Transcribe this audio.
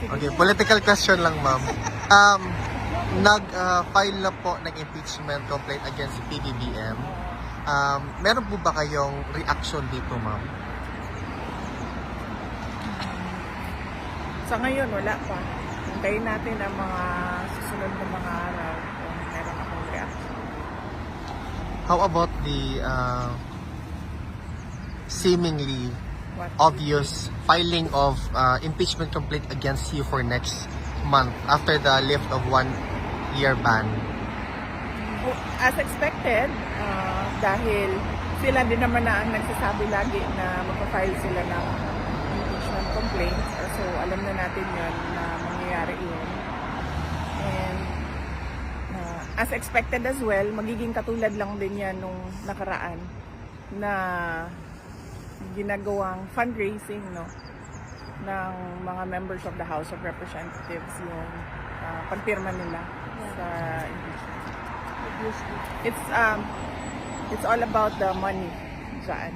Okay, political question lang, ma'am. Nag-file na po ng impeachment complaint against PBBM. Meron po ba kayong reaction dito, ma'am? Sa ngayon, wala pa. Hintayin natin ang mga susunod na mga araw kung meron akong reaction. How about the seemingly What? obvious filing of impeachment complaint against you for next month after the lift of 1-year ban? As expected, dahil sila din naman na ang nagsasabi lagi na magpa-file sila ng impeachment complaints. So, alam na natin yun na mangyayari yun. And as expected as well, magiging katulad lang din yan nung nakaraan na ginagawang fundraising ng mga members of the House of Representatives yung pagpirma nila sa impeachment. It's all about the money dyan.